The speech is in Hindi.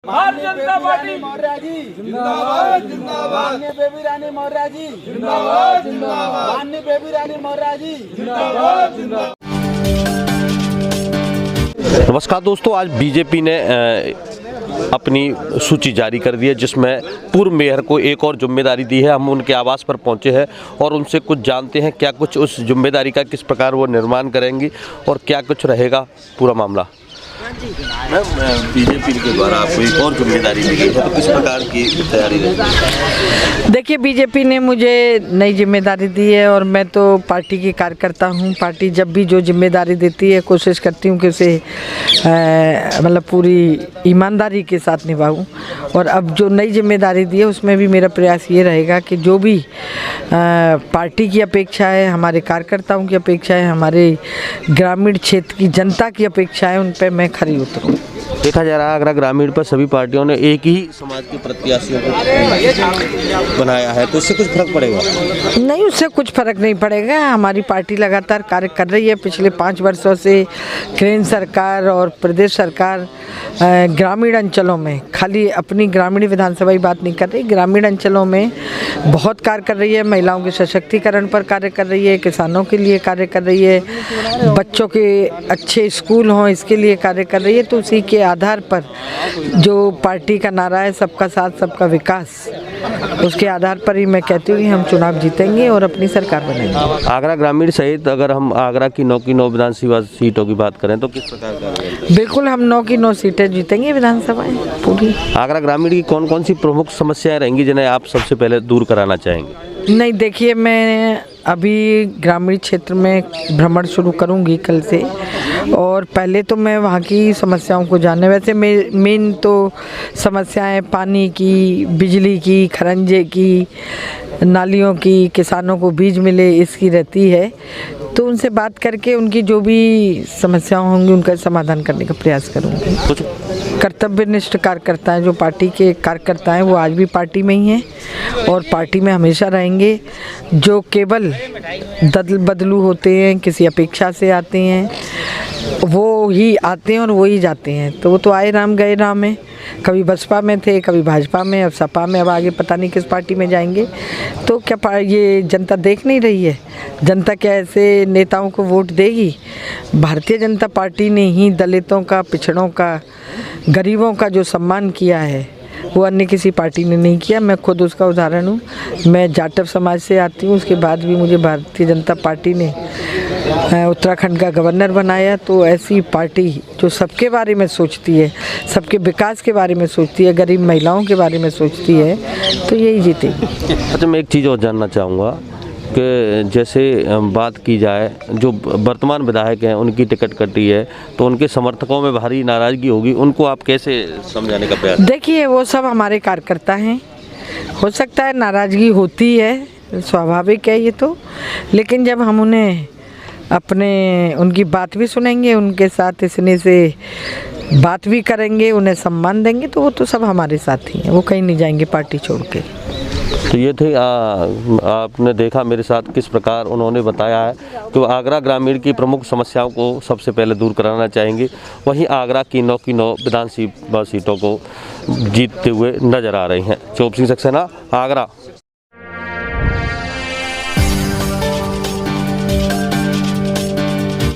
भारतीय जनता पार्टी मौर्य जी जिंदाबाद जिंदाबाद। माननीय बेबी रानी मौर्य जी जिंदाबाद जिंदाबाद। माननीय बेबी रानी मौर्य जी जिंदाबाद जिंदाबाद। नमस्कार दोस्तों, आज बीजेपी ने अपनी सूची जारी कर दी है जिसमें पूर्व मेयर को एक और जिम्मेदारी दी है। हम उनके आवास पर पहुंचे हैं और उनसे कुछ जानते हैं क्या कुछ उस जिम्मेदारी का किस प्रकार वो निर्माण करेंगी और क्या कुछ रहेगा पूरा मामला। बीजेपी के द्वारा आपको एक और जिम्मेदारी दी गई है, तो किस प्रकार की तैयारी रहेगी? देखिए, बीजेपी ने मुझे नई जिम्मेदारी दी है और मैं तो पार्टी की कार्यकर्ता हूँ। पार्टी जब भी जो जिम्मेदारी देती है कोशिश करती हूँ कि उसे मतलब पूरी ईमानदारी के साथ निभाऊँ। और अब जो नई जिम्मेदारी दी है उसमें भी मेरा प्रयास ये रहेगा कि जो भी पार्टी की अपेक्षा है, हमारे कार्यकर्ताओं की अपेक्षा है, हमारे ग्रामीण क्षेत्र की जनता की अपेक्षा है, उन पर मैं खरी उतरूँ। देखा जा रहा है आगरा ग्रामीण पर सभी पार्टियों ने एक ही समाज के प्रत्याशियों को बनाया है, तो उससे कुछ फर्क पड़ेगा? नहीं, उससे कुछ फर्क नहीं पड़ेगा। हमारी पार्टी लगातार कार्य कर रही है। पिछले 5 वर्षों से केंद्र सरकार और प्रदेश सरकार ग्रामीण अंचलों में, खाली अपनी ग्रामीण विधानसभा की बात नहीं कर रही, ग्रामीण अंचलों में बहुत कार्य कर रही है। महिलाओं के सशक्तिकरण पर कार्य कर रही है, किसानों के लिए कार्य कर रही है, बच्चों के अच्छे स्कूल हों इसके लिए कार्य कर रही है। तो उसी के आधार पर जो पार्टी का नारा है सबका साथ सबका विकास, उसके आधार पर ही मैं कहती हूँ कि हम चुनाव जीतेंगे और अपनी सरकार बनाएंगे। आगरा ग्रामीण सहित अगर हम आगरा की 9 की 9 विधानसभा सीटों की बात करें तो किस प्रकार का? बिल्कुल, हम 9 की 9 सीटें जीतेंगे विधानसभाएं पूरी। आगरा ग्रामीण की कौन कौन सी प्रमुख समस्याएं रहेंगी जिन्हें आप सबसे पहले दूर कराना चाहेंगे? नहीं, देखिए, मैं अभी ग्रामीण क्षेत्र में भ्रमण शुरू करूंगी कल से, और पहले तो मैं वहाँ की समस्याओं को जानने, वैसे मेन तो समस्याएं पानी की, बिजली की, खरंजे की, नालियों की, किसानों को बीज मिले इसकी रहती है। तो उनसे बात करके उनकी जो भी समस्याएं होंगी उनका समाधान करने का प्रयास करूंगी। कुछ कर्तव्यनिष्ठ कार्यकर्ता हैं, जो पार्टी के कार्यकर्ता हैं, वो आज भी पार्टी में ही हैं और पार्टी में हमेशा रहेंगे। जो केवल दल बदलू होते हैं, किसी अपेक्षा से आते हैं, वो ही आते हैं और वो ही जाते हैं। तो वो तो आए राम गए राम है। कभी बसपा में थे, कभी भाजपा में, अब सपा में, अब आगे पता नहीं किस पार्टी में जाएंगे। तो क्या ये जनता देख नहीं रही है? जनता क्या ऐसे नेताओं को वोट देगी? भारतीय जनता पार्टी ने ही दलितों का, पिछड़ों का, गरीबों का जो सम्मान किया है वो अन्य किसी पार्टी ने नहीं किया। मैं खुद उसका उदाहरण हूँ। मैं जाटव समाज से आती हूँ, उसके बाद भी मुझे भारतीय जनता पार्टी ने उत्तराखंड का गवर्नर बनाया। तो ऐसी पार्टी जो सबके बारे में सोचती है, सबके विकास के बारे में सोचती है, गरीब महिलाओं के बारे में सोचती है, तो यही जीतेगी। अच्छा, मैं एक चीज़ और जानना चाहूँगा कि जैसे बात की जाए, जो वर्तमान विधायक हैं उनकी टिकट कटी है तो उनके समर्थकों में भारी नाराज़गी होगी, उनको आप कैसे समझाने का प्रयास? देखिए, वो सब हमारे कार्यकर्ता हैं, हो सकता है नाराज़गी होती है, स्वाभाविक है ये तो, लेकिन जब हम उन्हें उनकी बात भी सुनेंगे, उनके साथ इसने से बात भी करेंगे, उन्हें सम्मान देंगे, तो वो तो सब हमारे साथ ही हैं, वो कहीं नहीं जाएंगे पार्टी छोड़ के। तो ये थे आपने देखा मेरे साथ किस प्रकार उन्होंने बताया है कि आगरा ग्रामीण की प्रमुख समस्याओं को सबसे पहले दूर कराना चाहेंगे। वहीं आगरा की 9 की 9 विधानसभा सीटों को जीतते हुए नजर आ रहे हैं। चौप सिंह सक्सेना, आगरा।